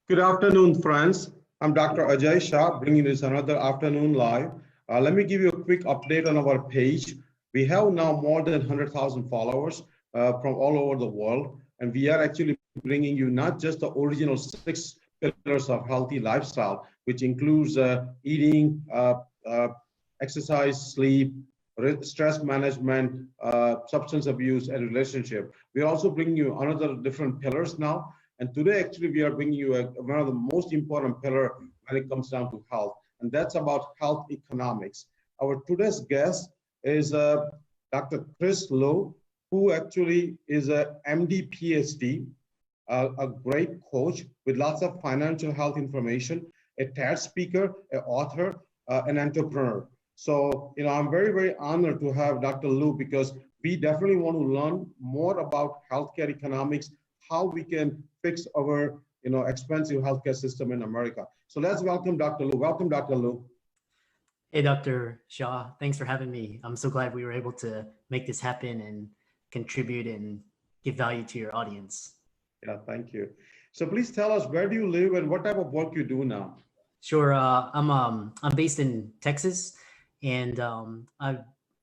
Good afternoon, friends. I'm Dr. Aajay Shah, bringing this another afternoon live. Let me give you a quick update on our page. We have now more than 100,000 followers from all over the world, and we are actually bringing you not just the original 6 pillars of healthy lifestyle, which includes eating, exercise, sleep, stress management, substance abuse, and relationship. We're also bringing you another different pillars now. And today, actually, we are bringing you one of the most important pillar when it comes down to health, and that's about health economics. Our today's guest is Dr. Chris Lowe, who actually is a MD PhD, a great coach with lots of financial health information, a TED speaker, an author, an entrepreneur. So, I'm very, very honored to have Dr. Lowe because we definitely want to learn more about healthcare economics, how we can fix our, expensive healthcare system in America. So let's welcome Dr. Lowe. Welcome, Dr. Lowe. Hey, Dr. Shah, thanks for having me. I'm so glad we were able to make this happen and contribute and give value to your audience. Yeah, thank you. So please tell us, where do you live and what type of work you do now? Sure. I'm based in Texas, and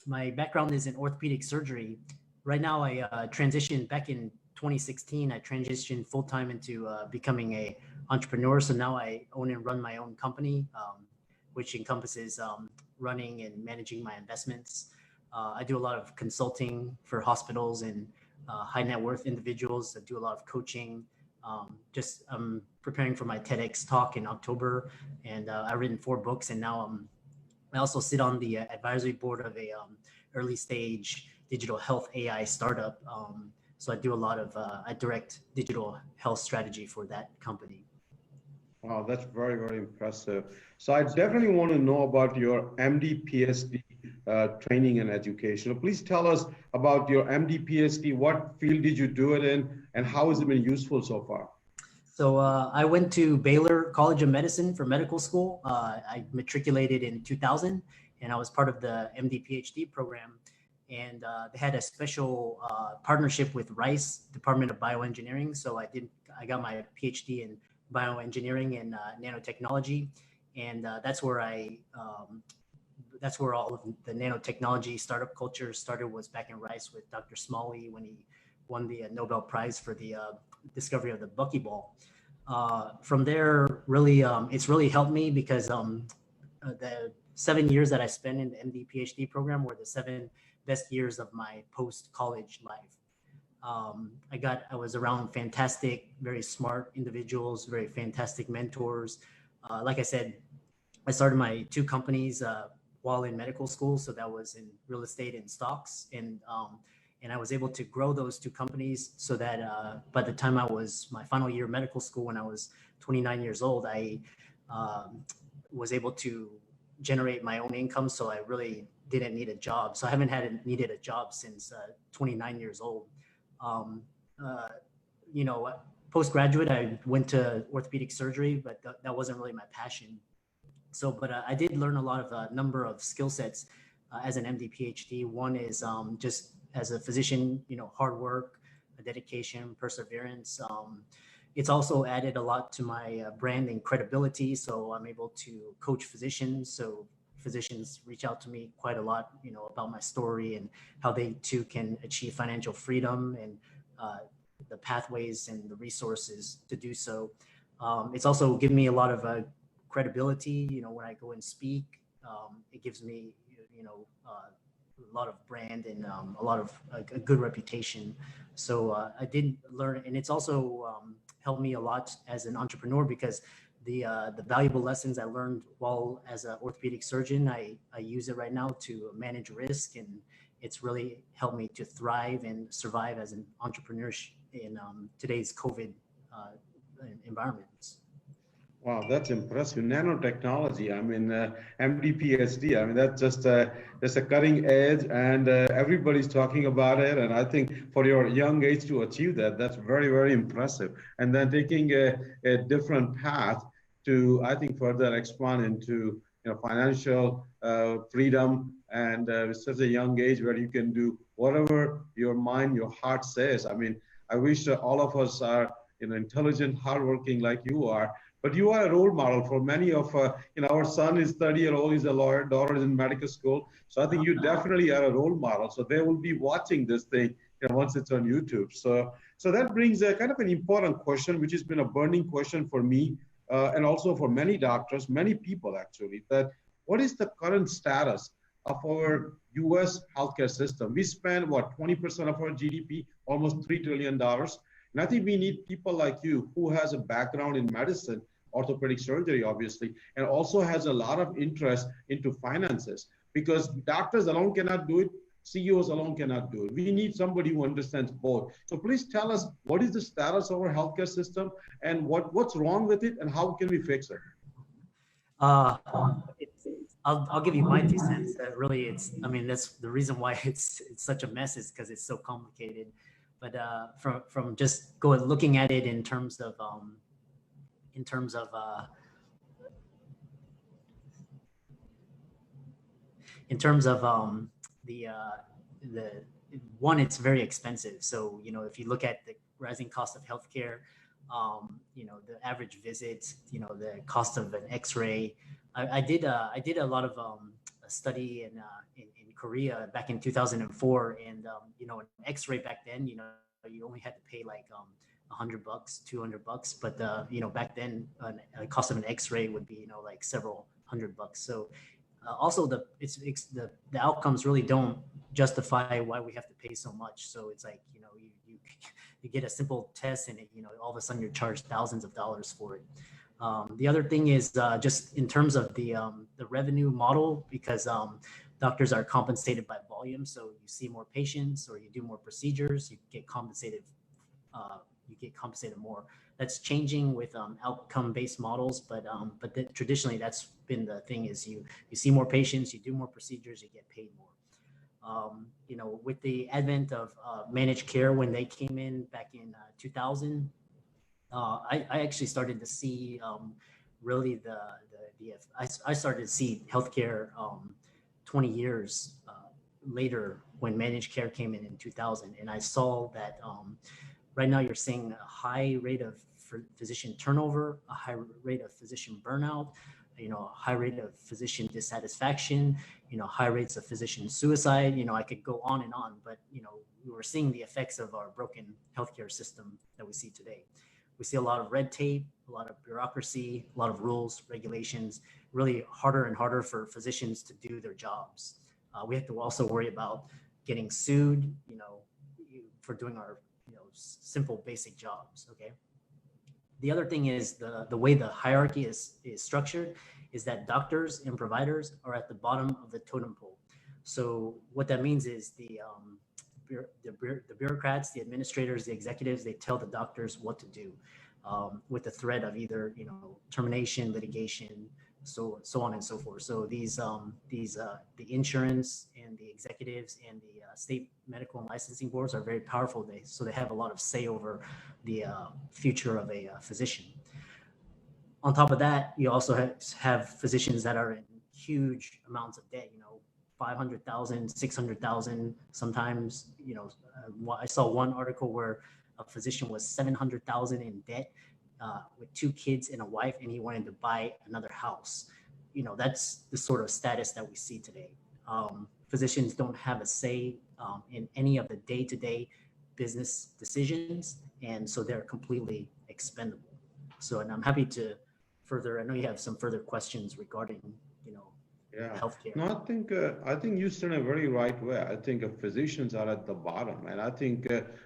my background is in orthopedic surgery. Right now, I transitioned back in 2016. I transitioned full time into becoming a entrepreneur. So now I own and run my own company, which encompasses running and managing my investments. I do a lot of consulting for hospitals and high net worth individuals. I do a lot of coaching. I'm preparing for my TEDx talk in October, and I've written 4 books, and now I also sit on the advisory board of a early stage digital health AI startup. So I do a lot of, I direct digital health strategy for that company. Wow, that's very, very impressive. So I definitely want to know about your MD PhD training and education. So please tell us about your MD PhD. What field did you do it in, and how has it been useful so far? So I went to Baylor College of Medicine for medical school. I matriculated in 2000, and I was part of the MD PhD program. And they had a special partnership with Rice Department of Bioengineering. So I got my PhD in bioengineering and nanotechnology, and that's where all of the nanotechnology startup culture started. Was back in Rice with Dr. Smalley when he won the Nobel Prize for the discovery of the buckyball. From there, really, it's really helped me because the 7 years that I spent in the MD PhD program were the 7 best years of my post-college life. I was around fantastic, very smart individuals, very fantastic mentors. Like I said, I started my 2 companies while in medical school. So that was in real estate and stocks. And I was able to grow those 2 companies so that by the time I was my final year of medical school, when I was 29 years old, I was able to generate my own income. So I really didn't need a job. So I haven't needed a job since 29 years old. Postgraduate, I went to orthopedic surgery, but that wasn't really my passion. So, but I did learn a lot of number of skill sets as an MD PhD. One is just as a physician, hard work, dedication, perseverance. It's also added a lot to my brand and credibility. So I'm able to coach physicians. So physicians reach out to me quite a lot, about my story and how they too can achieve financial freedom and the pathways and the resources to do so. It's also given me a lot of credibility, when I go and speak. It gives me, a lot of brand and a lot of a good reputation. So I did learn, and it's also helped me a lot as an entrepreneur because the valuable lessons I learned while as an orthopedic surgeon, I use it right now to manage risk, and it's really helped me to thrive and survive as an entrepreneur in today's COVID environments. Wow, that's impressive. Nanotechnology, MD, PhD, that's just a cutting edge, and everybody's talking about it. And I think for your young age to achieve that, that's very, very impressive. And then taking a different path to, I think, further expand into financial freedom, and with such a young age where you can do whatever your mind, your heart says. I wish all of us are intelligent, hardworking like you are. But you are a role model for many of, our son is 30-year-old, he's a lawyer, daughter is in medical school. So I think you definitely are a role model. So they will be watching this thing, once it's on YouTube. So that brings a kind of an important question, which has been a burning question for me, and also for many doctors, many people actually, that what is the current status of our US healthcare system? We spend what, 20% of our GDP, almost $3 trillion. And I think we need people like you who has a background in medicine, orthopedic surgery, obviously, and also has a lot of interest into finances, because doctors alone cannot do it. CEOs alone cannot do it. We need somebody who understands both. So please tell us, what is the status of our healthcare system, and what's wrong with it, and how can we fix it? Uh, I'll give you my 2 cents. That really, I mean, that's the reason why it's such a mess, is because it's so complicated. But from just looking at it in terms of in terms of uh, in terms of the one, it's very expensive. So if you look at the rising cost of healthcare, the average visit, the cost of an X-ray. I did a lot of a study in Korea back in 2004, and an X-ray back then, you only had to pay like $100, $200, but back then a cost of an X-ray would be like several $100. So also the outcomes really don't justify why we have to pay so much. So it's like you get a simple test, and all of a sudden you're charged thousands of dollars for it. The other thing is just in terms of the revenue model, because doctors are compensated by volume. So you see more patients or you do more procedures, you get compensated. More. That's changing with outcome-based models, but traditionally that's been the thing: is you see more patients, you do more procedures, you get paid more. With the advent of managed care, when they came in back in 2000, I actually started to see really I started to see healthcare 20 years later, when managed care came in 2000, and I saw that right now you're seeing a high rate of physician turnover, a high rate of physician burnout, a high rate of physician dissatisfaction, high rates of physician suicide. I could go on and on, but we were seeing the effects of our broken healthcare system that we see today. We see a lot of red tape, a lot of bureaucracy, a lot of rules, regulations, really harder and harder for physicians to do their jobs. We have to also worry about getting sued, for doing our, simple basic jobs. Okay. The other thing is the way the hierarchy is structured is that doctors and providers are at the bottom of the totem pole. So what that means is the bureaucrats, the administrators, the executives, they tell the doctors what to do, with the threat of either termination, litigation, so on and so forth. So the insurance and the executives and the state medical and licensing boards are very powerful. So they have a lot of say over the future of a physician. On top of that, you also have physicians that are in huge amounts of debt. 500,000, 600,000. Sometimes, I saw one article where a physician was 700,000 in debt, with 2 kids and a wife, and he wanted to buy another house. That's the sort of status that we see today. Physicians don't have a say in any of the day-to-day business decisions, and so they're completely expendable. So, and I'm happy to I know you have some further questions regarding, Yeah. healthcare. No, I think you said it a very right way. I think physicians are at the bottom, and I think,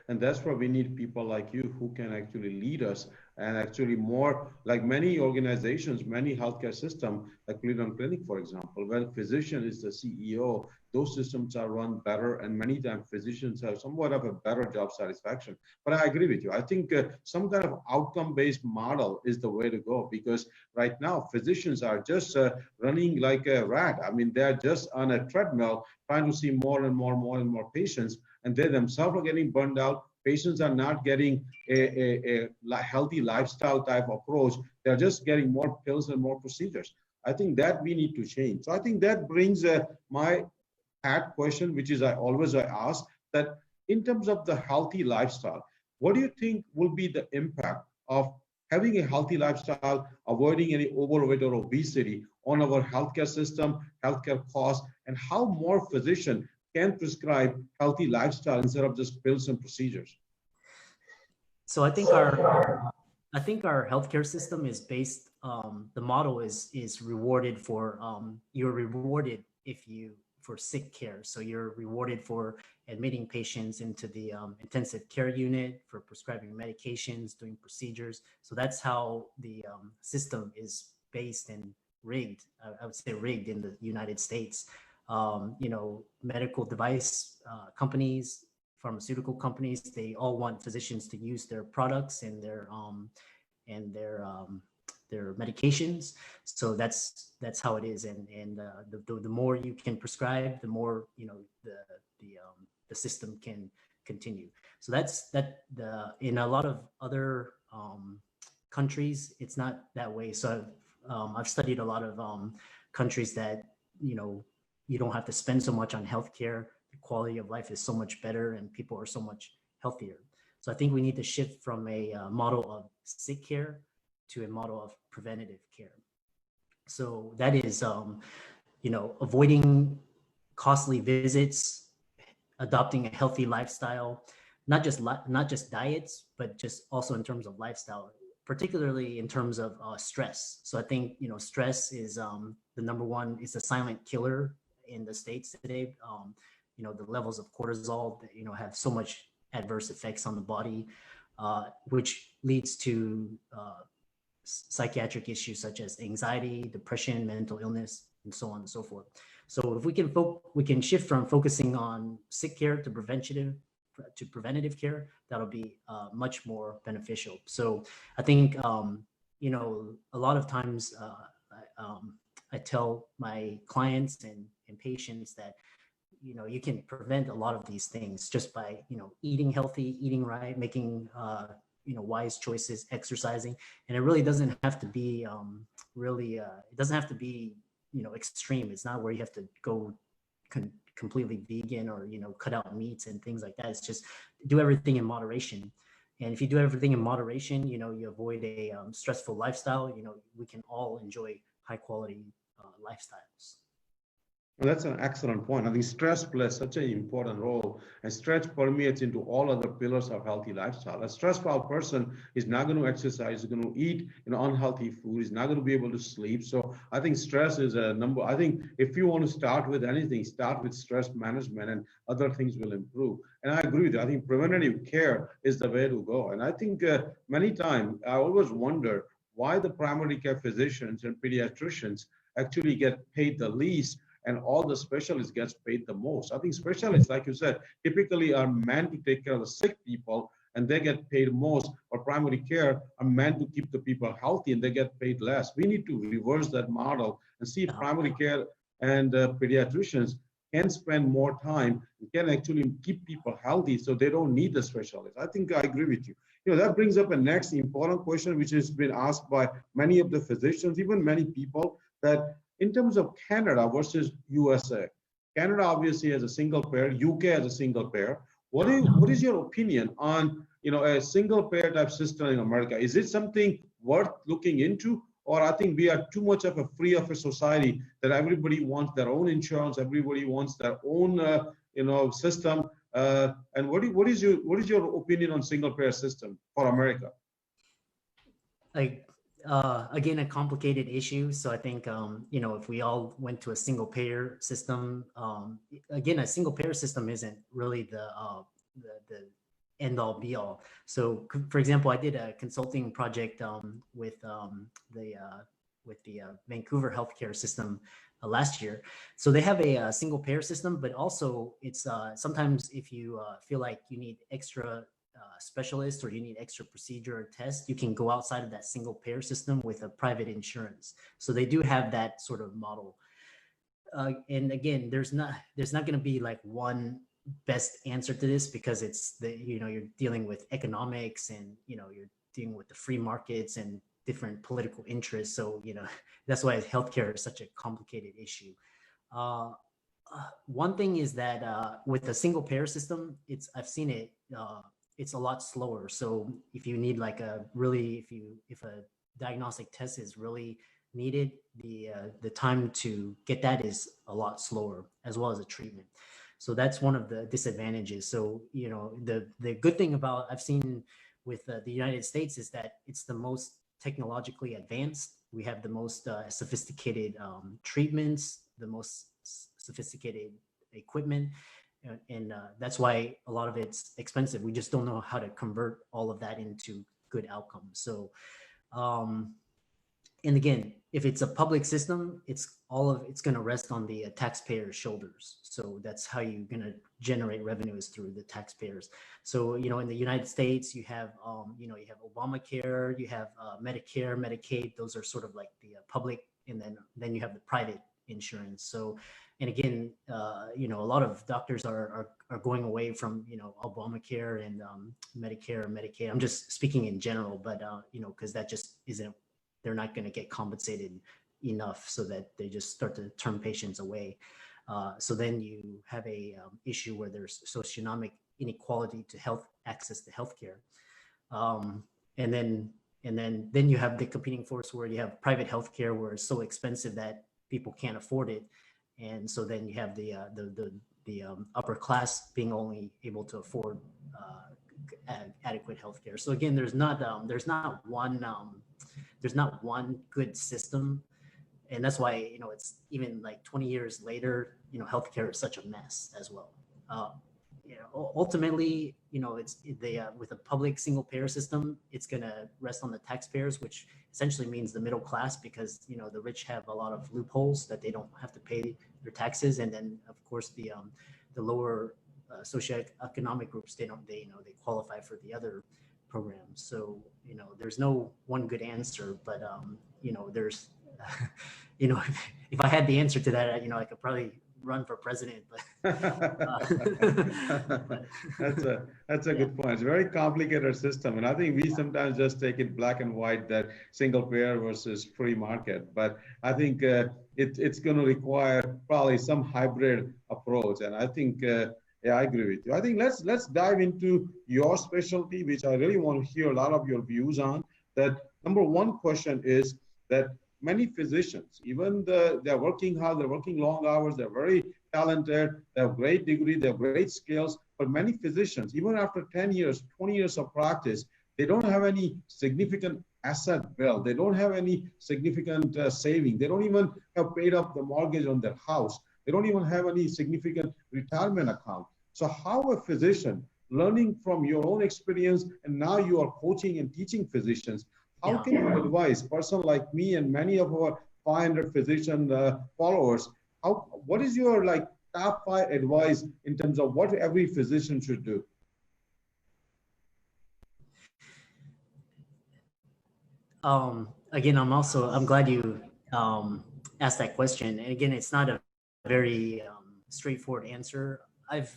and that's why we need people like you who can actually lead us, and actually more like many organizations, many healthcare system, like Cleveland Clinic, for example, when physician is the CEO, those systems are run better, and many times physicians have somewhat of a better job satisfaction. But I agree with you. I think some kind of outcome-based model is the way to go, because right now physicians are just running like a rat. I mean, they're just on a treadmill trying to see more and more patients, and they themselves are getting burned out. Patients are not getting a healthy lifestyle type approach. They're just getting more pills and more procedures. I think that we need to change. So I think that brings my question, which is I always ask that in terms of the healthy lifestyle, what do you think will be the impact of having a healthy lifestyle, avoiding any overweight or obesity on our healthcare system, healthcare costs, and how more physicians can prescribe healthy lifestyle instead of just pills and procedures. So I think our healthcare system is based. The model is rewarded for you're rewarded if you for sick care. So you're rewarded for admitting patients into the intensive care unit, for prescribing medications, doing procedures. So that's how the system is based and rigged. I would say rigged in the United States. Medical device companies, pharmaceutical companies, they all want physicians to use their products and and their their medications. So that's how it is. And the more you can prescribe, the more the system can continue. So in a lot of other countries, it's not that way. So I've studied a lot of countries that you don't have to spend so much on healthcare. The quality of life is so much better, and people are so much healthier. So I think we need to shift from a model of sick care to a model of preventative care. So that is, avoiding costly visits, adopting a healthy lifestyle, not just diets, but just also in terms of lifestyle, particularly in terms of stress. So I think stress is the number one. It's a silent killer in the States today. The levels of cortisol that have so much adverse effects on the body, which leads to psychiatric issues such as anxiety, depression, mental illness, and so on and so forth. So if we can shift from focusing on sick care to preventative care, that'll be much more beneficial. So I think a lot of times I tell my clients and patients that you can prevent a lot of these things just by eating healthy, eating right, making wise choices, exercising. And it really doesn't have to be it doesn't have to be extreme. It's not where you have to go completely vegan or cut out meats and things like that. It's just do everything in moderation. And if you do everything in moderation, you avoid a stressful lifestyle. We can all enjoy high quality lifestyles. Well, that's an excellent point. I think stress plays such an important role, and stress permeates into all other pillars of healthy lifestyle. A stressful person is not going to exercise, is going to eat unhealthy food, is not going to be able to sleep. So I think stress is a number. I think if you want to start with anything, start with stress management, and other things will improve. And I agree with you. I think preventative care is the way to go. And I think many times I always wonder why the primary care physicians and pediatricians actually get paid the least and all the specialists gets paid the most. I think specialists, like you said, typically are meant to take care of the sick people and they get paid most, or primary care are meant to keep the people healthy and they get paid less. We need to reverse that model and see if primary care and pediatricians can spend more time and can actually keep people healthy so they don't need the specialist. I think I agree with you. That brings up a next important question, which has been asked by many of the physicians, even many people, that in terms of Canada versus USA, Canada obviously has a single payer, UK has a single payer. What is your opinion on a single payer type system in America? Is it something worth looking into? Or I think we are too much of a free of a society that everybody wants their own insurance, everybody wants their own system. And what is your opinion on single payer system for America? Again, a complicated issue. So I think if we all went to a single payer system, again, a single payer system isn't really the end all be all. So for example, I did a consulting project with the Vancouver healthcare system last year. So they have a single payer system, but also it's sometimes if you feel like you need extra specialist or you need extra procedure or test, you can go outside of that single payer system with a private insurance. So they do have that sort of model. And again, there's not going to be like one best answer to this, because it's you're dealing with economics and you're dealing with the free markets and different political interests. So that's why healthcare is such a complicated issue. One thing is that with a single payer system, I've seen it. it's a lot slower. So if you need like a really, if a diagnostic test is really needed, the time to get that is a lot slower, as well as a treatment. So that's one of the disadvantages. So the good thing about I've seen with the United States is that it's the most technologically advanced. We have the most sophisticated treatments, the most sophisticated equipment, and that's why a lot of it's expensive. We just don't know how to convert all of that into good outcomes. So and again, if it's a public system, it's going to rest on the taxpayers' shoulders. So that's how you're going to generate revenues, through the taxpayers. So in the United States, you have you have Obamacare, you have Medicare, Medicaid. Those are sort of like the public, and then you have the private insurance. So, and again, a lot of doctors are going away from Obamacare and Medicare or Medicaid. I'm just speaking in general, but because that just isn't, they're not going to get compensated enough, so that they just start to turn patients away. So then you have a issue where there's socioeconomic inequality to health access to healthcare, and then you have the competing force where you have private healthcare, where it's so expensive that people can't afford it, and so then you have the upper class being only able to afford adequate healthcare. So again, there's not one good system, and that's why it's even like 20 years later, healthcare is such a mess as well. Ultimately, it's with a public single payer system, it's going to rest on the taxpayers, which essentially means the middle class, because the rich have a lot of loopholes that they don't have to pay their taxes, and then of course the lower socioeconomic groups, they qualify for the other programs. So there's no one good answer, but there's if I had the answer to that, I could probably run for president. But that's a good point. It's a very complicated system, and I think we sometimes just take it black and white, that single payer versus free market. But I think it's going to require probably some hybrid approach, and I think. Yeah, I agree with you. I think let's dive into your specialty, which I really want to hear a lot of your views on. That number one question is that many physicians, even they're working hard, they're working long hours, they're very talented, they have great degree, they have great skills, but many physicians, even after 10 years, 20 years of practice, they don't have any significant asset built. They don't have any significant saving. They don't even have paid off the mortgage on their house. They don't even have any significant retirement account. So how a physician, learning from your own experience, and now you are coaching and teaching physicians, how can you advise a person like me and many of our 500 physician followers, what is your top 5 advice in terms of what every physician should do? Again, I'm glad you asked that question. And again, it's not a very straightforward answer. I've,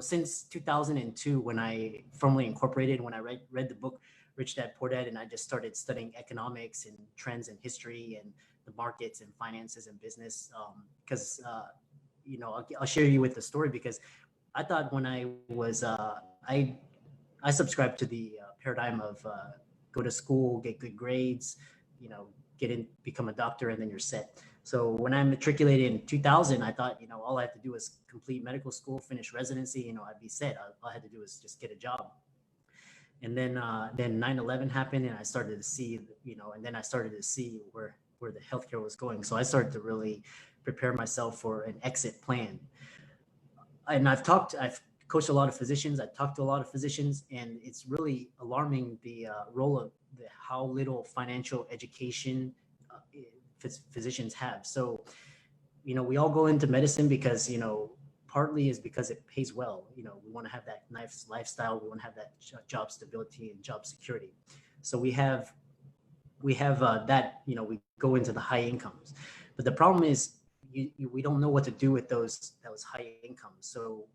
since 2002, when I formally incorporated, when I read the book Rich Dad Poor Dad, and I just started studying economics and trends and history and the markets and finances and business, because I'll share you with the story, because I thought when I was I subscribed to the paradigm of go to school, get good grades, get in, become a doctor, and then you're set. So when I matriculated in 2000, I thought, all I have to do is complete medical school, finish residency, I'd be set. All I had to do is just get a job. And then 9/11 happened, and I started to see, and then I started to see where the healthcare was going. So I started to really prepare myself for an exit plan. And I've coached a lot of physicians. I talked to a lot of physicians, and it's really alarming the role of how little financial education physicians have. So, we all go into medicine because, partly is because it pays well. We want to have that nice lifestyle. We want to have that job stability and job security. So we have that, we go into the high incomes. But the problem is we don't know what to do with those high incomes. So,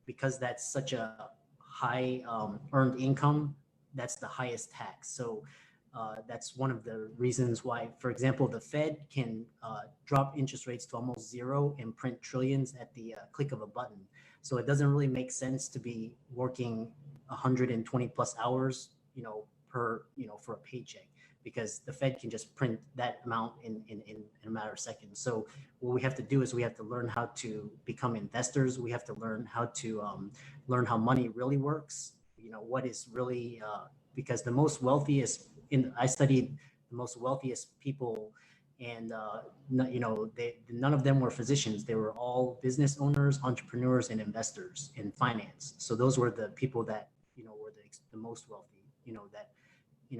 because that's such a high earned income, that's the highest tax. So That's one of the reasons why, for example, the Fed can drop interest rates to almost zero and print trillions at the click of a button. So it doesn't really make sense to be working 120 plus hours, for a paycheck, because the Fed can just print that amount in a matter of seconds. So what we have to do is we have to learn how to become investors. We have to learn how to learn how money really works. What is really because the most wealthiest I studied the most wealthiest people, and none of them were physicians. They were all business owners, entrepreneurs, and investors in finance. So those were the people that were the most wealthy. That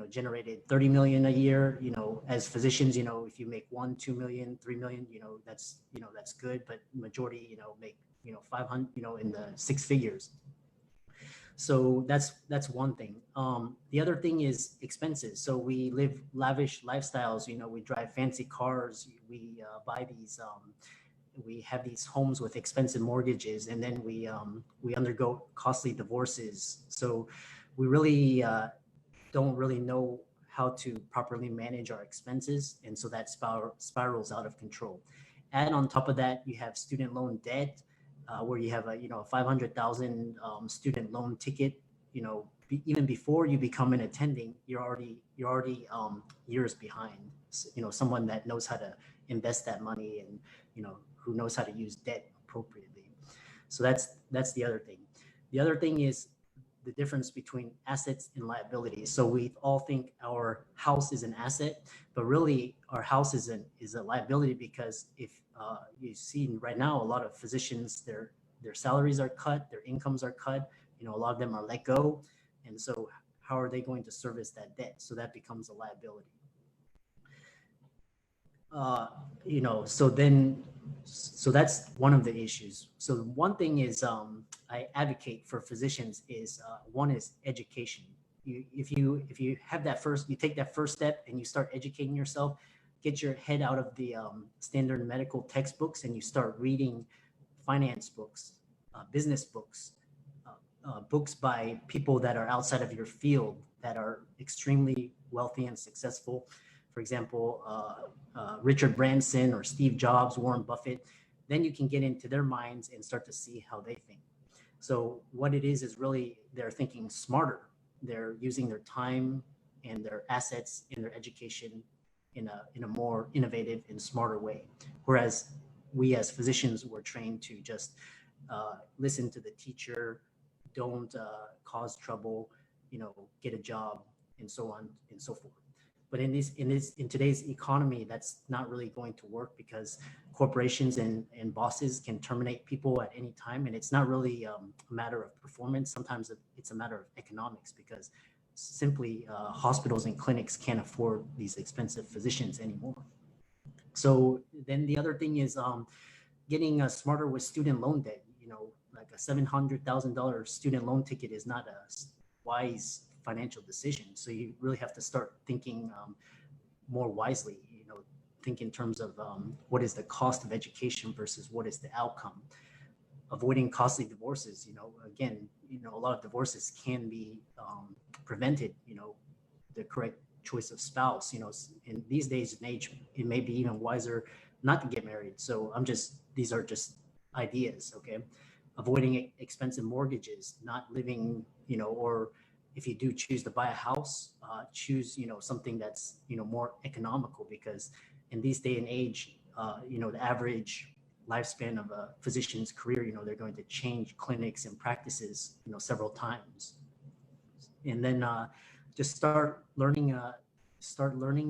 generated 30 million a year. As physicians, if you make 1, 2 million, 3 million, that's good. But majority, make 500, in the 6 figures. So that's one thing. The other thing is expenses. So we live lavish lifestyles. We drive fancy cars. We buy these. We have these homes with expensive mortgages, and then we undergo costly divorces. So we really don't really know how to properly manage our expenses, and so that spirals out of control. And on top of that, you have student loan debt. Where you have a 500,000 student loan ticket, even before you become an attending, you're already years behind. Someone that knows how to invest that money and who knows how to use debt appropriately. So that's the other thing. The other thing is the difference between assets and liabilities. So we all think our house is an asset, but really our house is a liability, because if you see right now, a lot of physicians, their salaries are cut, their incomes are cut, a lot of them are let go. And so how are they going to service that debt? So that becomes a liability. So that's one of the issues. So one thing is I advocate for physicians is one is education. If you have that you take that first step and you start educating yourself, get your head out of the standard medical textbooks and you start reading finance books, business books, books by people that are outside of your field that are extremely wealthy and successful. For example, Richard Branson or Steve Jobs, Warren Buffett, then you can get into their minds and start to see how they think. So what it is really they're thinking smarter. They're using their time and their assets in their education in a more innovative and smarter way. Whereas we as physicians were trained to just listen to the teacher, don't cause trouble, get a job, and so on and so forth. But in today's economy, that's not really going to work, because corporations and bosses can terminate people at any time, and it's not really a matter of performance. Sometimes it's a matter of economics, because simply hospitals and clinics can't afford these expensive physicians anymore. So then the other thing is getting smarter with student loan debt. Like a $700,000 student loan ticket is not a wise financial decision. So you really have to start thinking more wisely, think in terms of what is the cost of education versus what is the outcome. Avoiding costly divorces, again, a lot of divorces can be prevented, the correct choice of spouse, in these days and age, it may be even wiser not to get married. So these are just ideas, okay? Avoiding expensive mortgages, not living, or if you do choose to buy a house, choose, something that's, more economical, because in these day and age, the average lifespan of a physician's career, they're going to change clinics and practices, several times. And then just start learning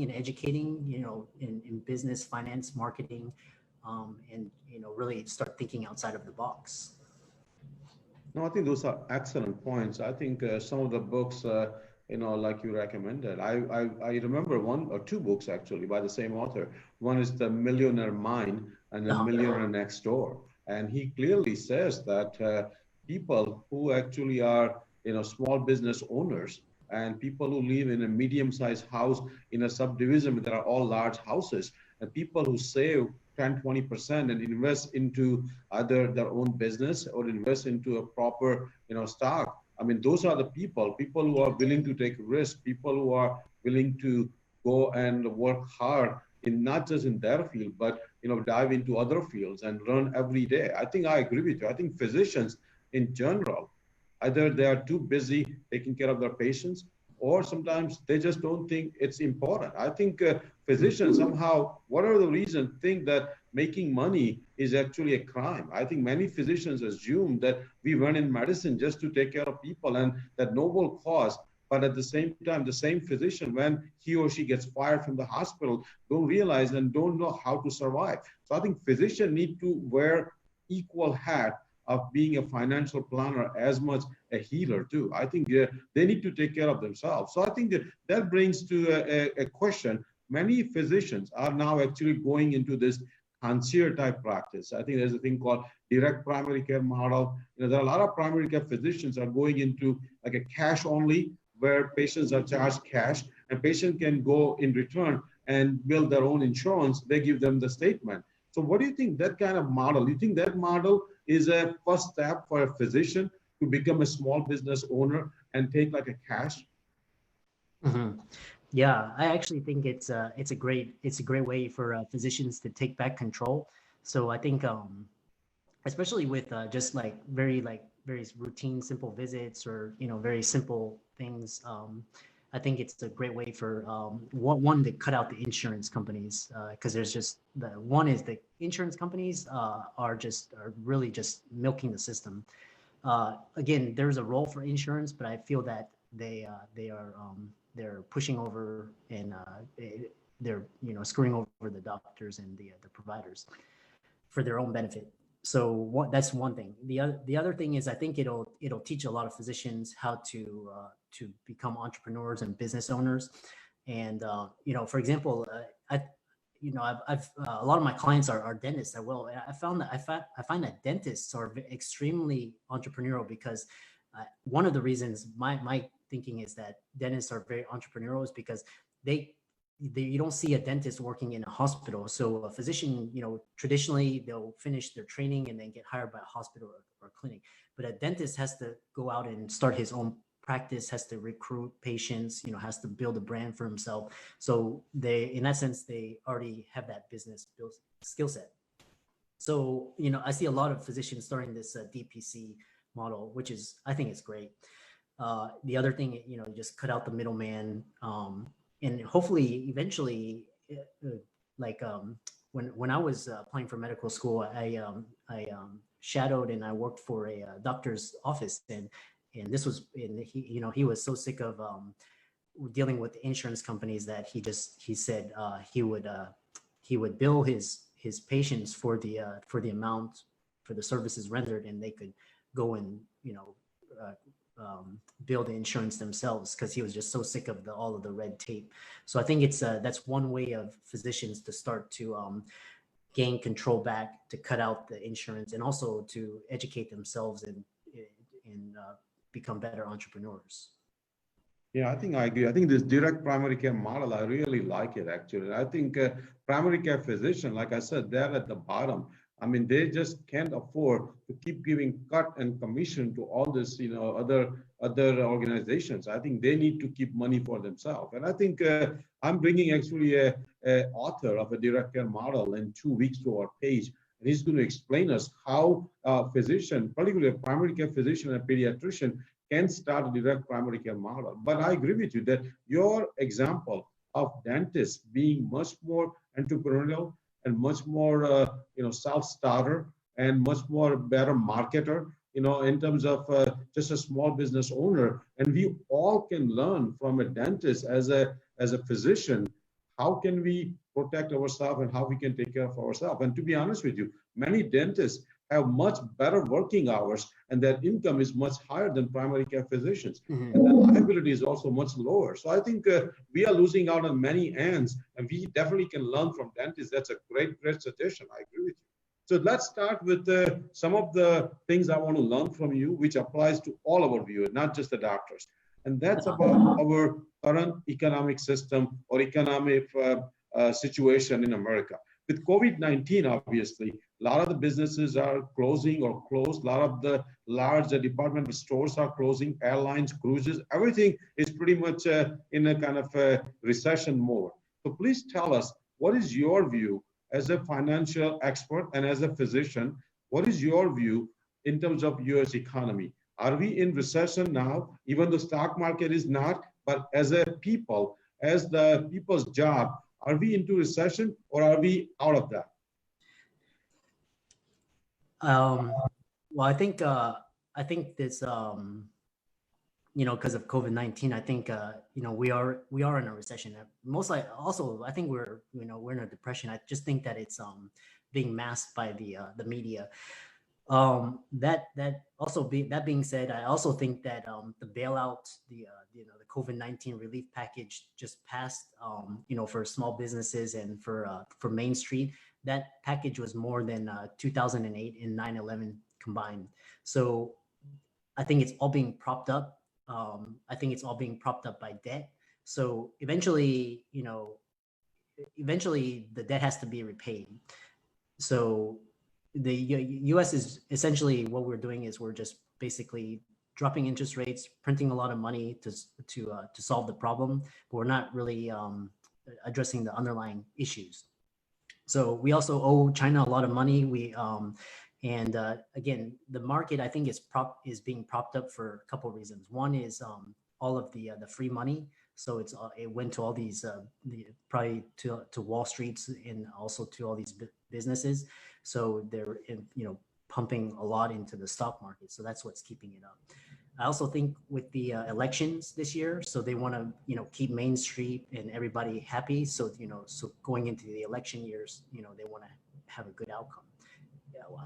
and educating, in business, finance, marketing, and, really start thinking outside of the box. No, I think those are excellent points. I think some of the books, like you recommended, I remember one or two books actually by the same author. One is The Millionaire Mind and The Millionaire Next Door. And he clearly says that people who actually are, small business owners and people who live in a medium-sized house in a subdivision, that are all large houses, and people who save 10-20% and invest into either their own business or invest into a proper stock I mean, those are the people who are willing to take risks, people who are willing to go and work hard in not just in their field, but dive into other fields and learn every day. I think I agree with you. I think physicians in general, either they are too busy taking care of their patients, or sometimes they just don't think it's important. I think physicians somehow, whatever the reason, think that making money is actually a crime. I think many physicians assume that we run in medicine just to take care of people and that noble cause. But at the same time, the same physician, when he or she gets fired from the hospital, don't realize and don't know how to survive. So I think physicians need to wear equal hat of being a financial planner as much a healer too. I think they need to take care of themselves. So I think that brings to a question. Many physicians are now actually going into this concierge type practice. I think there's a thing called direct primary care model. There are a lot of primary care physicians are going into like a cash only, where patients are charged cash and patient can go in return and build their own insurance. They give them the statement. So what do you think that kind of model? You think that model is a first step for a physician to become a small business owner and take like a cash? Mm-hmm. Yeah, I actually think it's a great way for physicians to take back control. So I think especially with just very routine simple visits or very simple things, I think it's a great way for one to cut out the insurance companies, because there's just one is the insurance companies are really just milking the system. Again, there's a role for insurance, but I feel that they're pushing over and they're screwing over the doctors and the providers for their own benefit. So that's one thing. The other thing is I think it'll teach a lot of physicians how to become entrepreneurs and business owners. And for example, I've a lot of my clients are dentists. I find that dentists are extremely entrepreneurial because one of the reasons my thinking is that dentists are very entrepreneurial is because you don't see a dentist working in a hospital. So a physician, traditionally they'll finish their training and then get hired by a hospital or clinic. But a dentist has to go out and start his own practice, has to recruit patients, has to build a brand for himself. So in that sense, they already have that business built skill set. So, I see a lot of physicians starting this DPC model, which I think is great. The other thing, just cut out the middleman, and hopefully eventually, when I was applying for medical school, I shadowed and I worked for a doctor's office, and this was he was so sick of dealing with the insurance companies that he said he would bill his patients for the amount for the services rendered, and they could go and build the insurance themselves, because he was just so sick of all of the red tape. So I think that's one way of physicians to start to gain control back, to cut out the insurance, and also to educate themselves and become better entrepreneurs. Yeah, I think I agree. I think this direct primary care model, I really like it actually. I think primary care physician, like I said, they're at the bottom. I mean, they just can't afford to keep giving cut and commission to all this, other organizations. I think they need to keep money for themselves. And I think I'm bringing actually a author of a direct care model in 2 weeks to our page. And he's going to explain us how a physician, particularly a primary care physician and pediatrician, can start a direct primary care model. But I agree with you that your example of dentists being much more entrepreneurial and much more, self-starter and much more better marketer, in terms of just a small business owner. And we all can learn from a dentist as a physician. How can we protect ourselves and how we can take care of ourselves? And to be honest with you, many dentists have much better working hours and their income is much higher than primary care physicians. Mm-hmm. And the liability is also much lower. So I think we are losing out on many ends, and we definitely can learn from dentists. That's a great suggestion. I agree with you. So let's start with some of the things I want to learn from you, which applies to all our viewers, not just the doctors. And that's about our current economic system or economic situation in America. With COVID-19, obviously, a lot of the businesses are closing or closed. A lot of the large departmental stores are closing, airlines, cruises, everything is pretty much in a kind of a recession mode. So please tell us, what is your view as a financial expert and as a physician? What is your view in terms of US economy? Are we in recession now, even the stock market is not, but as a people, as the people's job, are we into recession or are we out of that? Well, I think this because of COVID-19, I think we are in a recession. Most like also, I think we're in a depression. I just think that it's being masked by the media. That being said, I also think that the bailout, the COVID-19 relief package just passed, for small businesses and for Main Street. That package was more than 2008 and 9/11 combined. So I think it's all being propped up. I think it's all being propped up by debt. So eventually, the debt has to be repaid. So the U.S. is essentially, what we're doing is we're just basically dropping interest rates, printing a lot of money to solve the problem, but we're not really addressing the underlying issues. So we also owe China a lot of money. Again, the market, I think, is being propped up for a couple of reasons. One is all of the free money. So it went to all these probably to Wall Streets and also to all these businesses. So they're pumping a lot into the stock market. So that's what's keeping it up. I also think with the elections this year, so they want to keep Main Street and everybody happy. So so going into the election years, they want to have a good outcome.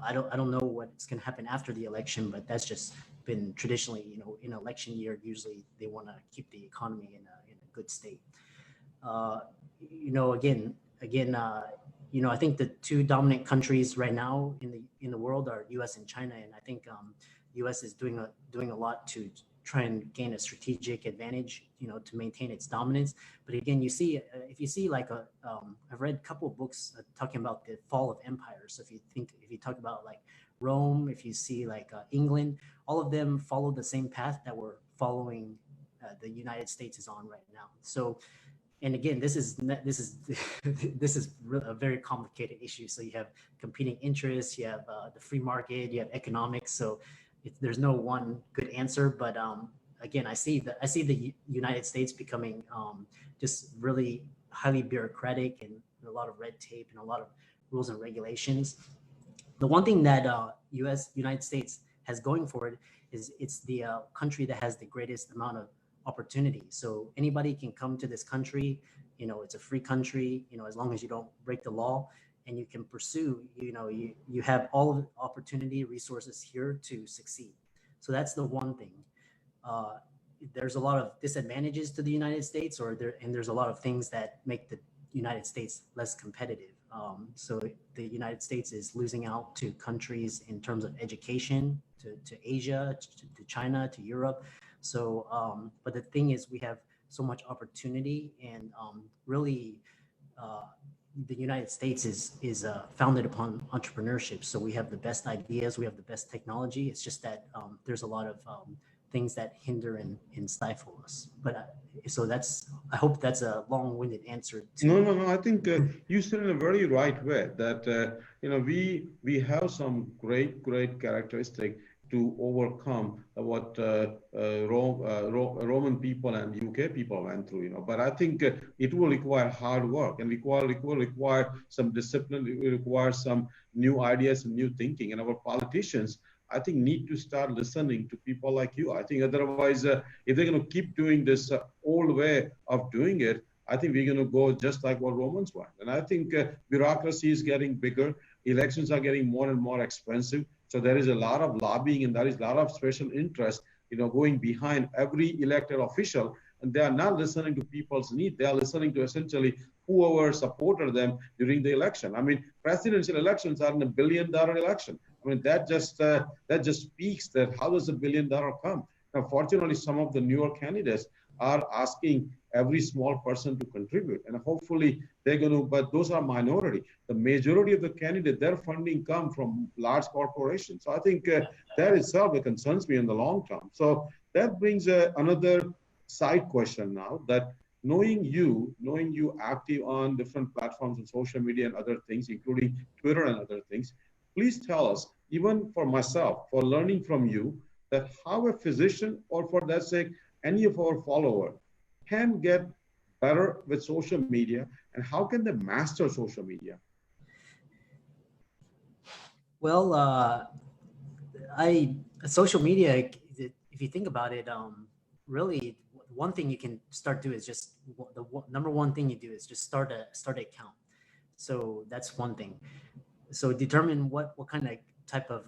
I don't know what's going to happen after the election, but that's just been traditionally, in election year, usually they want to keep the economy in a good state. I think the two dominant countries right now in the world are U.S. and China, and I think U.S. is doing a lot to try and gain a strategic advantage, to maintain its dominance. But again, if you see like I've read a couple of books talking about the fall of empires. So if you talk about like Rome, if you see like England, all of them follow the same path that we're following. The United States is on right now. So, and again, this is a very complicated issue. So you have competing interests, you have the free market, you have economics. So there's no one good answer, but again, I see the United States becoming just really highly bureaucratic and a lot of red tape and a lot of rules and regulations. The one thing that United States has going for it is it's the country that has the greatest amount of opportunity. So anybody can come to this country. It's a free country. As long as you don't break the law. And you can pursue, you have all of the opportunity, resources here to succeed. So that's the one thing. There's a lot of disadvantages to the United States, and there's a lot of things that make the United States less competitive. So the United States is losing out to countries in terms of education, to Asia, to China, to Europe. So, but the thing is, we have so much opportunity, and really, the United States is founded upon entrepreneurship. So we have the best ideas, we have the best technology. It's just that there's a lot of things that hinder and stifle us. But I hope that's a long-winded answer to. No. I think you said in a very right way that we have some great characteristic to overcome what Roman people and UK people went through, But I think it will require hard work, and it will require some discipline. It will require some new ideas and new thinking. And our politicians, I think, need to start listening to people like you. I think otherwise, if they're going to keep doing this old way of doing it, I think we're going to go just like what Romans went. And I think bureaucracy is getting bigger. Elections are getting more and more expensive. So there is a lot of lobbying, and there is a lot of special interest, going behind every elected official. And they are not listening to people's needs. They are listening to essentially whoever supported them during the election. I mean, presidential elections are in $1 billion election. I mean, that just speaks that how does $1 billion come? Now, fortunately, some of the newer candidates, are asking every small person to contribute, and hopefully they're going to, but those are minority. The majority of the candidates, their funding come from large corporations. So I think that itself, it concerns me in the long term. So that brings another side question now, that knowing you active on different platforms and social media and other things, including Twitter and other things, please tell us, even for myself, for learning from you, that how a physician, or for that sake, any of our followers can get better with social media, and how can they master social media? Well, I social media. If you think about it, really, one thing you can start do is just number one thing you do is just start an account. So that's one thing. So determine what kind of type of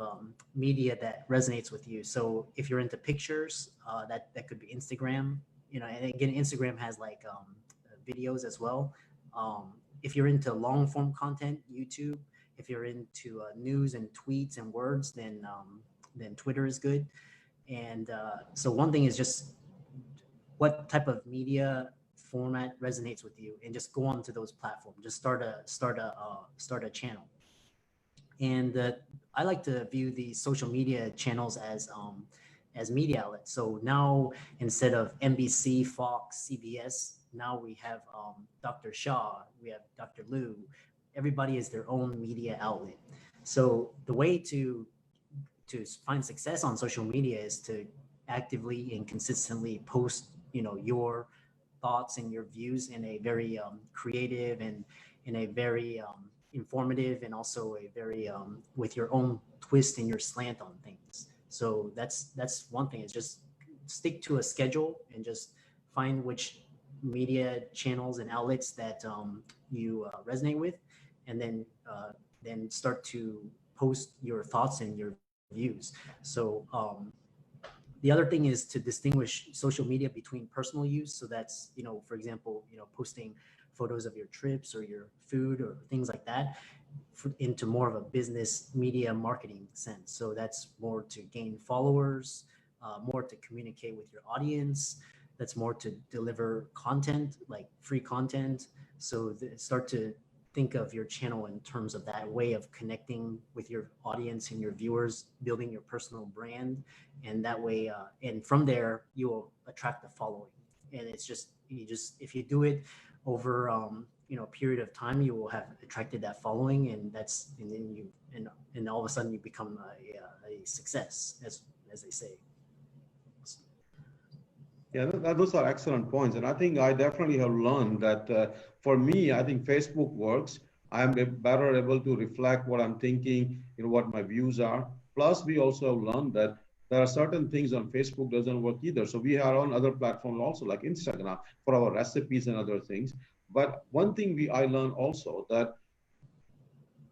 media that resonates with you. So if you're into pictures, that could be Instagram. And again, Instagram has like videos as well. If you're into long form content, YouTube. If you're into news and tweets and words, then Twitter is good. And so one thing is just what type of media format resonates with you, and just go on to those platforms. Just start a channel. And I like to view the social media channels as media outlets. So now instead of NBC, Fox, CBS, now we have Dr. Shah, we have Dr. Liu. Everybody is their own media outlet. So the way to find success on social media is to actively and consistently post, your thoughts and your views in a very creative and in a very informative, and also a very with your own twist and your slant on things. So that's one thing, is just stick to a schedule and just find which media channels and outlets that you resonate with, and then start to post your thoughts and your views. So the other thing is to distinguish social media between personal use. So that's, for example, posting photos of your trips or your food or things like that, into more of a business media marketing sense. So that's more to gain followers, more to communicate with your audience. That's more to deliver content, like free content. So start to think of your channel in terms of that way of connecting with your audience and your viewers, building your personal brand. And that way, and from there, you will attract the following. And it's just, if you do it over, a period of time, you will have attracted that following, and then all of a sudden you become a success, as they say. Yeah, those are excellent points. And I think I definitely have learned that for me, I think Facebook works. I'm better able to reflect what I'm thinking, what my views are. Plus, we also have learned that there are certain things on Facebook doesn't work either. So we are on other platforms also, like Instagram, for our recipes and other things. But one thing I learned also, that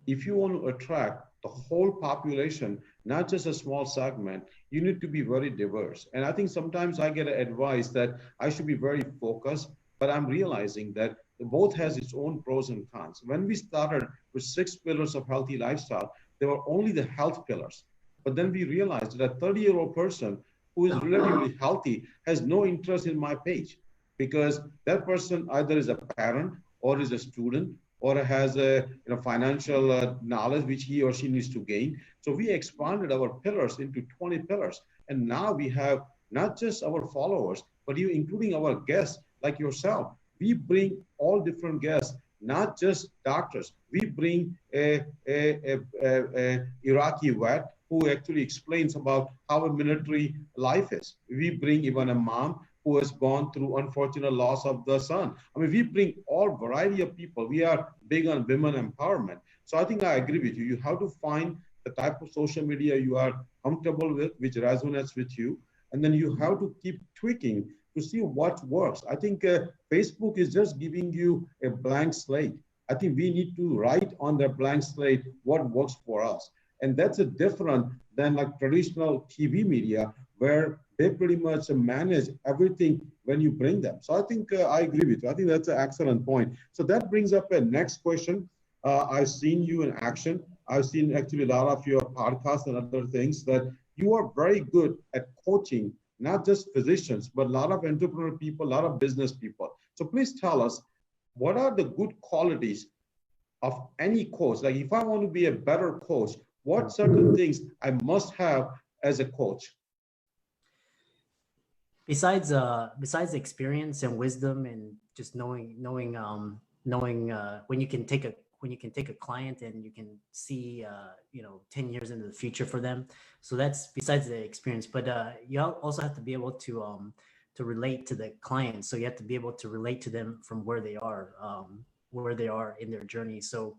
if you want to attract the whole population, not just a small segment, you need to be very diverse. And I think sometimes I get advice that I should be very focused, but I'm realizing that both has its own pros and cons. When we started with 6 pillars of healthy lifestyle, they were only the health pillars. But then we realized that a 30-year-old person who is relatively healthy has no interest in my page, because that person either is a parent or is a student or has a financial knowledge which he or she needs to gain. So we expanded our pillars into 20 pillars. And now we have not just our followers, but you, including our guests like yourself. We bring all different guests, not just doctors. We bring a Iraqi vet who actually explains about how a military life is. We bring even a mom who has gone through unfortunate loss of the son. I mean, we bring all variety of people. We are big on women empowerment. So I think I agree with you. You have to find the type of social media you are comfortable with, which resonates with you. And then you have to keep tweaking to see what works. I think Facebook is just giving you a blank slate. I think we need to write on that blank slate what works for us. And that's a different than like traditional TV media, where they pretty much manage everything when you bring them. So I think I agree with you. I think that's an excellent point. So that brings up a next question. I've seen you in action. I've seen actually a lot of your podcasts and other things, that you are very good at coaching not just physicians, but a lot of entrepreneur people, a lot of business people. So please tell us, what are the good qualities of any coach? Like if I want to be a better coach, what certain things I must have as a coach? Besides experience and wisdom and just knowing when you can take a client and you can see 10 years into the future for them. So that's besides the experience, but you also have to be able to relate to the client. So you have to be able to relate to them from where they are in their journey. So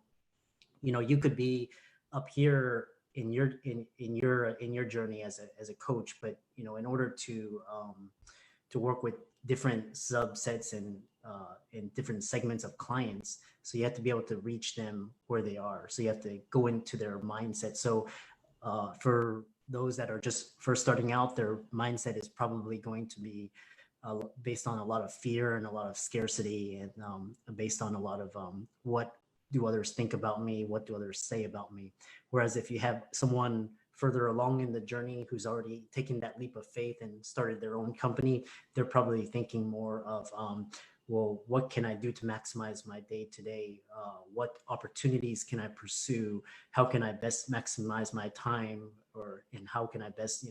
you could be up here in your journey as a coach, but in order to work with different subsets and different segments of clients, so you have to be able to reach them where they are. So you have to go into their mindset. So for those that are just first starting out, their mindset is probably going to be based on a lot of fear and a lot of scarcity, and based on a lot of what do others think about me? What do others say about me? Whereas if you have someone further along in the journey who's already taken that leap of faith and started their own company, they're probably thinking more of, well, what can I do to maximize my day to day? What opportunities can I pursue? How can I best maximize my time? And how can I best,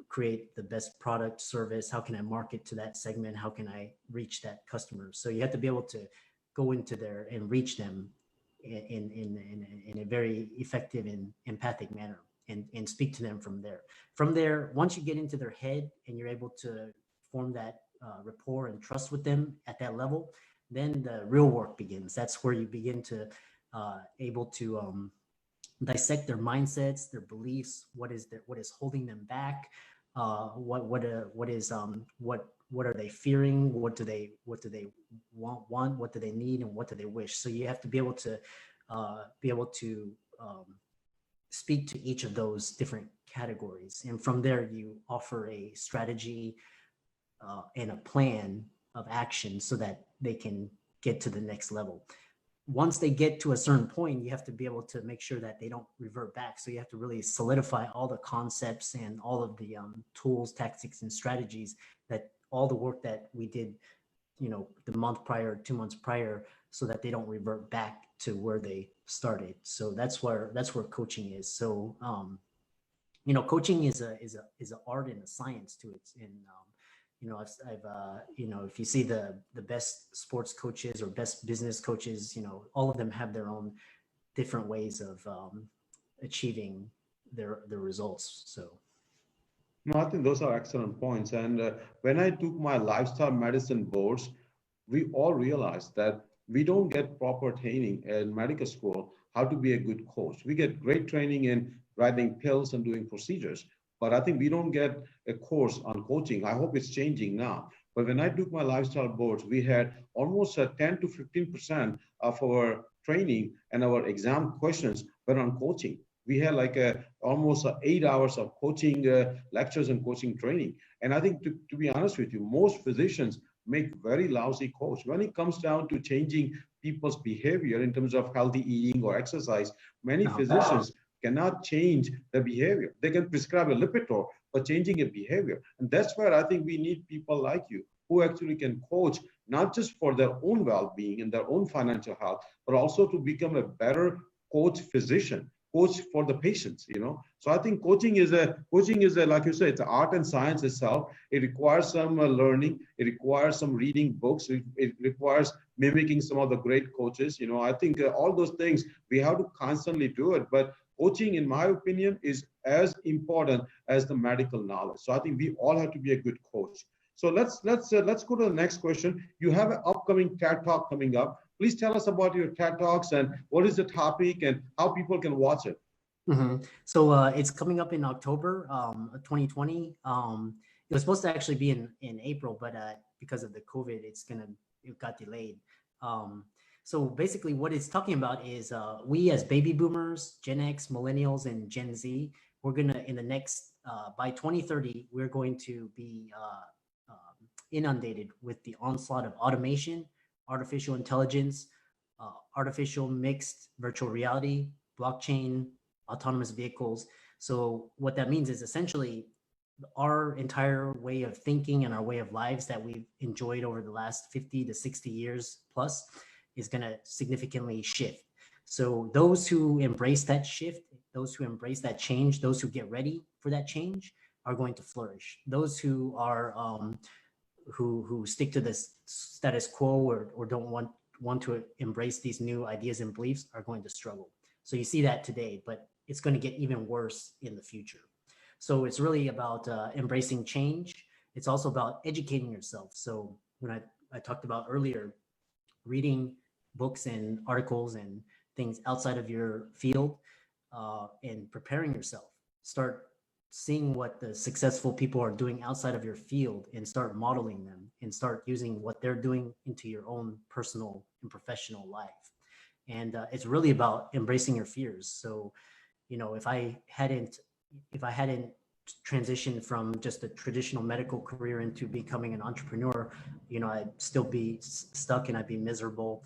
create the best product service? How can I market to that segment? How can I reach that customer? So you have to be able to go into there and reach them in a very effective and empathic manner, and speak to them from there. From there, once you get into their head and you're able to form that rapport and trust with them at that level, then the real work begins. That's where you begin to able to dissect their mindsets, their beliefs, what is holding them back, what are they fearing, what do they want, what do they need, and what do they wish. So you have to be able to speak to each of those different categories, and from there you offer a strategy and a plan of action so that they can get to the next level. Once they get to a certain point, you have to be able to make sure that they don't revert back. So you have to really solidify all the concepts and all of the tools, tactics, and strategies, that all the work that we did, the month prior, 2 months prior, so that they don't revert back to where they started. So that's where coaching is. So, coaching is an art and a science to it. And, I've if you see the best sports coaches or best business coaches, all of them have their own different ways of achieving their results. So. No, I think those are excellent points. And when I took my lifestyle medicine boards, we all realized that we don't get proper training in medical school how to be a good coach. We get great training in writing pills and doing procedures, but I think we don't get a course on coaching. I hope it's changing now. But when I took my lifestyle boards, we had almost 10 to 15% of our training and our exam questions were on coaching. We had like almost 8 hours of coaching lectures and coaching training. And I think to be honest with you, most physicians make very lousy coach. When it comes down to changing people's behavior in terms of healthy eating or exercise, many physicians cannot change the behavior. They can prescribe a Lipitor, but changing a behavior. And that's where I think we need people like you who actually can coach, not just for their own well-being and their own financial health, but also to become a better coach physician, coach for the patients, So I think coaching is a, like you said, it's an art and science itself. It requires some learning. It requires some reading books. It requires mimicking some of the great coaches. I think all those things, we have to constantly do it. But coaching, in my opinion, is as important as the medical knowledge. So I think we all have to be a good coach. So let's go to the next question. You have an upcoming TED Talk coming up. Please tell us about your TED Talks and what is the topic and how people can watch it. Mm-hmm. So it's coming up in October 2020. It was supposed to actually be in April, but because of the COVID, it got delayed. So basically what it's talking about is we as baby boomers, Gen X, millennials, and Gen Z, we're going to, in the next, by 2030, we're going to be inundated with the onslaught of automation, artificial intelligence, artificial mixed virtual reality, blockchain, autonomous vehicles. So what that means is essentially our entire way of thinking and our way of lives that we've enjoyed over the last 50 to 60 years plus is going to significantly shift. So those who embrace that shift, those who embrace that change, those who get ready for that change are going to flourish. Those who are who stick to this status quo or don't want to embrace these new ideas and beliefs are going to struggle. So you see that today, but it's going to get even worse in the future. So it's really about embracing change. It's also about educating yourself. So when I talked about earlier, reading books and articles and things outside of your field and preparing yourself. Start seeing what the successful people are doing outside of your field and start modeling them and start using what they're doing into your own personal and professional life. And it's really about embracing your fears. So, you know, if I hadn't transitioned from just a traditional medical career into becoming an entrepreneur, you know, I'd still be stuck and I'd be miserable.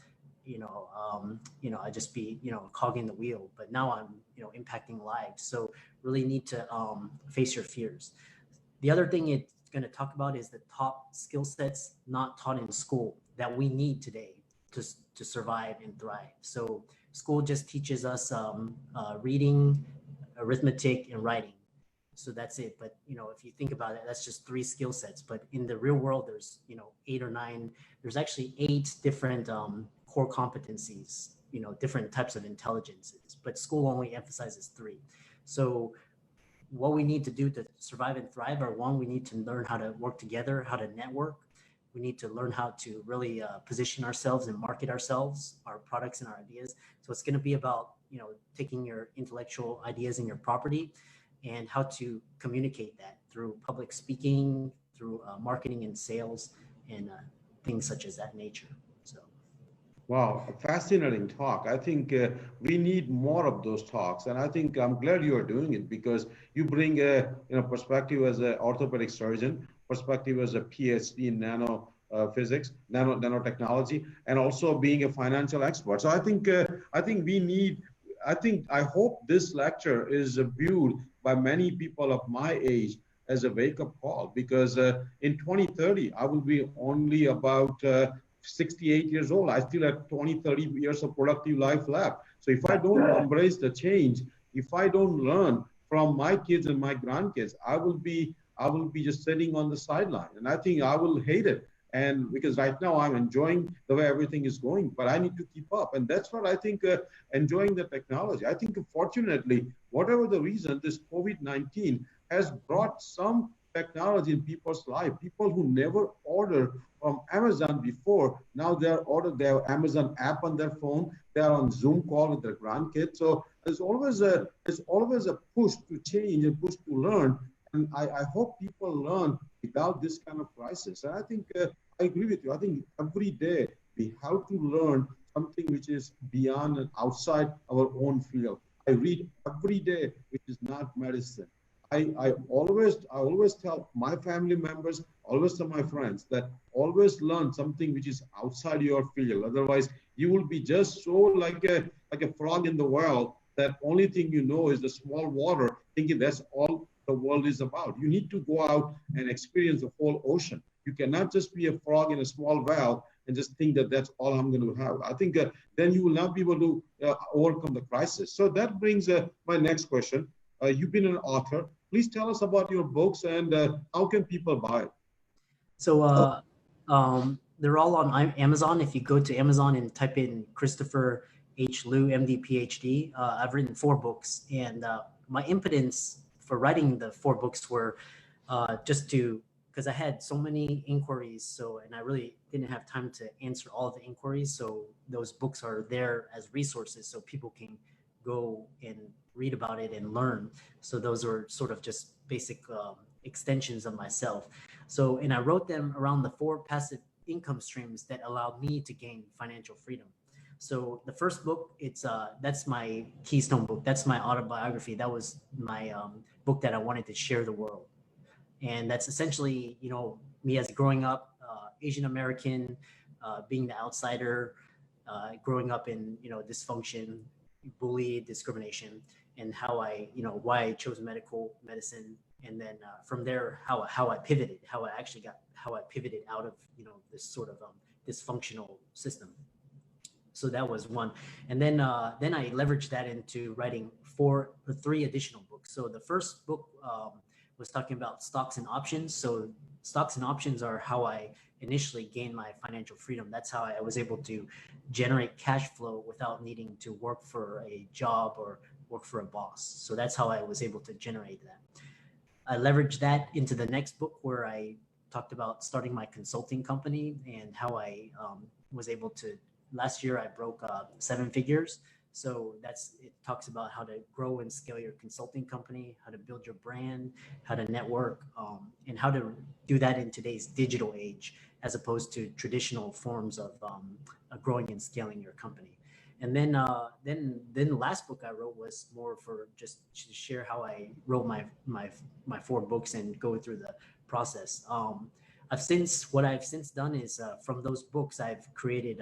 I'd just be, you know, cogging the wheel. But now I'm, you know, impacting lives. So really need to face your fears. The other thing it's going to talk about is the top skill sets not taught in school that we need today to survive and thrive. So school just teaches us reading, arithmetic, and writing. So that's it. But, you know, if you think about it, that's just 3 skill sets. But in the real world, there's, you know, 8 or 9, there's actually 8 different core competencies, you know, different types of intelligences, but school only emphasizes 3. So what we need to do to survive and thrive are, 1, we need to learn how to work together, how to network. We need to learn how to really position ourselves and market ourselves, our products and our ideas. So it's going to be about, you know, taking your intellectual ideas and your property and how to communicate that through public speaking, through marketing and sales, and things such as that nature. So. Wow, a fascinating talk. I think we need more of those talks, and I think I'm glad you are doing it because you bring a perspective as an orthopedic surgeon, perspective as a PhD in nano physics, nanotechnology, and also being a financial expert. So I think we need. I hope this lecture is viewed by many people of my age as a wake-up call because in 2030 I will be only about 68 years old. I still have 20, 30 years of productive life left. So if I don't embrace the change, if I don't learn from my kids and my grandkids, I will be just sitting on the sideline. And I think I will hate it. And because right now I'm enjoying the way everything is going, but I need to keep up. And that's what I think enjoying the technology. I think fortunately, whatever the reason, this COVID-19 has brought some technology in people's life. People who never ordered from Amazon before, now they have Amazon app on their phone. They are on Zoom call with their grandkids. So there's always a push to change and push to learn. And I hope people learn without this kind of crisis. And I think I agree with you. I think every day we have to learn something which is beyond and outside our own field. I read every day, which is not medicine. I always tell my family members, always tell my friends that always learn something which is outside your field. Otherwise, you will be just so like a frog in the well that only thing you know is the small water, thinking that's all the world is about. You need to go out and experience the whole ocean. You cannot just be a frog in a small well and just think that that's all I'm going to have. I think then you will not be able to overcome the crisis. So that brings my next question. You've been an author. Please tell us about your books and how can people buy it? So they're all on Amazon. If you go to Amazon and type in Christopher H. Liu, MD, PhD, I've written 4 books. And my impotence for writing the 4 books were just because I had so many inquiries. And I really didn't have time to answer all of the inquiries. So those books are there as resources so people can go and read about it and learn. So those are sort of just basic extensions of myself. So, and I wrote them around the 4 passive income streams that allowed me to gain financial freedom. So the first book, that's my keystone book. That's my autobiography. That was my book that I wanted to share the world. And that's essentially, you know, me as growing up, Asian American, being the outsider, growing up in, you know, dysfunction, bullied, discrimination, and how why I chose medicine and then from there, how I pivoted, how I pivoted out of this sort of dysfunctional system. So that was one, and then I leveraged that into writing three additional books. So the first book was talking about stocks and options. So stocks and options are how I initially gained my financial freedom. That's how I was able to generate cash flow without needing to work for a job or work for a boss. So that's how I was able to generate that. I leveraged that into the next book where I talked about starting my consulting company and how I was able to. Last year, I broke 7 figures. So it talks about how to grow and scale your consulting company, how to build your brand, how to network, and how to do that in today's digital age, as opposed to traditional forms of growing and scaling your company. And then the last book I wrote was more for just to share how I wrote my 4 books and go through the process. What I've since done is from those books I've created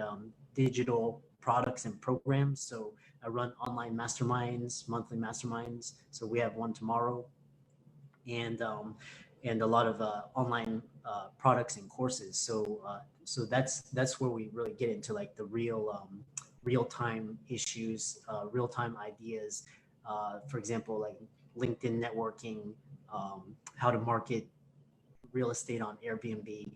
digital products and programs. So I run online masterminds, monthly masterminds. So we have one tomorrow, and a lot of online products and courses. So that's where we really get into like the real-time issues, real-time ideas. For example, like LinkedIn networking, how to market real estate on Airbnb,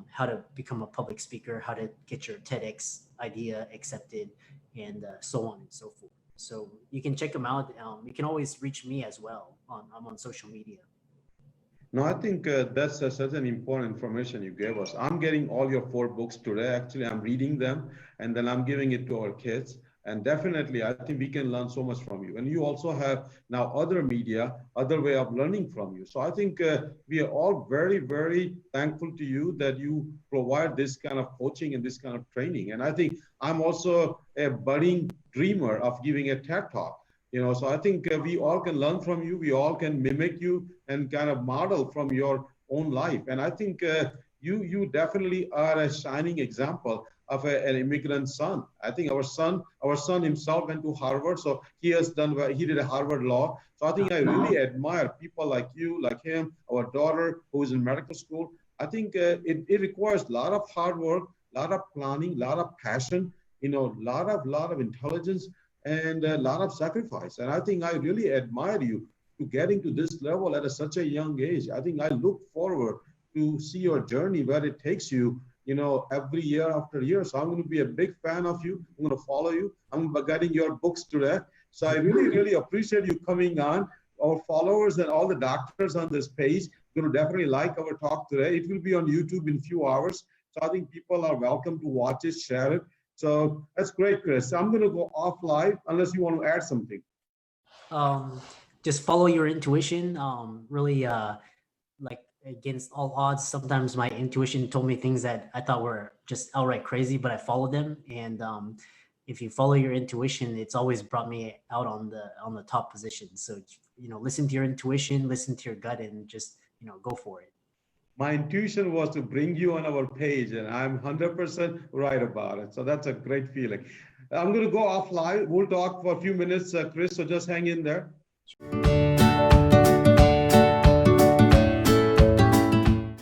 how to become a public speaker, how to get your TEDx idea accepted, and so on and so forth. So you can check them out. You can always reach me as well. I'm on social media. No, I think that's such an important information you gave us. I'm getting all your 4 books today. Actually, I'm reading them, and then I'm giving it to our kids. And definitely, I think we can learn so much from you. And you also have now other media, other way of learning from you. So I think we are all very, very thankful to you that you provide this kind of coaching and this kind of training. And I think I'm also a budding dreamer of giving a TED Talk. So I think we all can learn from you. We all can mimic you and kind of model from your own life. And I think you definitely are a shining example of an immigrant son. I think our son himself went to Harvard, so he did a Harvard law. So I think I really admire people like you, like him, our daughter who is in medical school. I think it requires a lot of hard work, a lot of planning, a lot of passion, a lot of intelligence, and a lot of sacrifice. And I think I really admire you to getting to this level at such a young age. I think I look forward to see your journey, where it takes you, every year after year. So I'm going to be a big fan of you. I'm going to follow you. I'm getting your books today. So I really, really appreciate you coming on. Our followers and all the doctors on this page are going to definitely like our talk today. It will be on YouTube in a few hours. So I think people are welcome to watch it, share it. So that's great, Chris. I'm going to go off live unless you want to add something. Just follow your intuition. Really, like against all odds, sometimes my intuition told me things that I thought were just outright crazy, but I followed them. And if you follow your intuition, it's always brought me out on the top position. So listen to your intuition, listen to your gut, and just go for it. My intuition was to bring you on our page, and I'm 100% right about it. So that's a great feeling. I'm going to go off live. We'll talk for a few minutes, Chris, so just hang in there.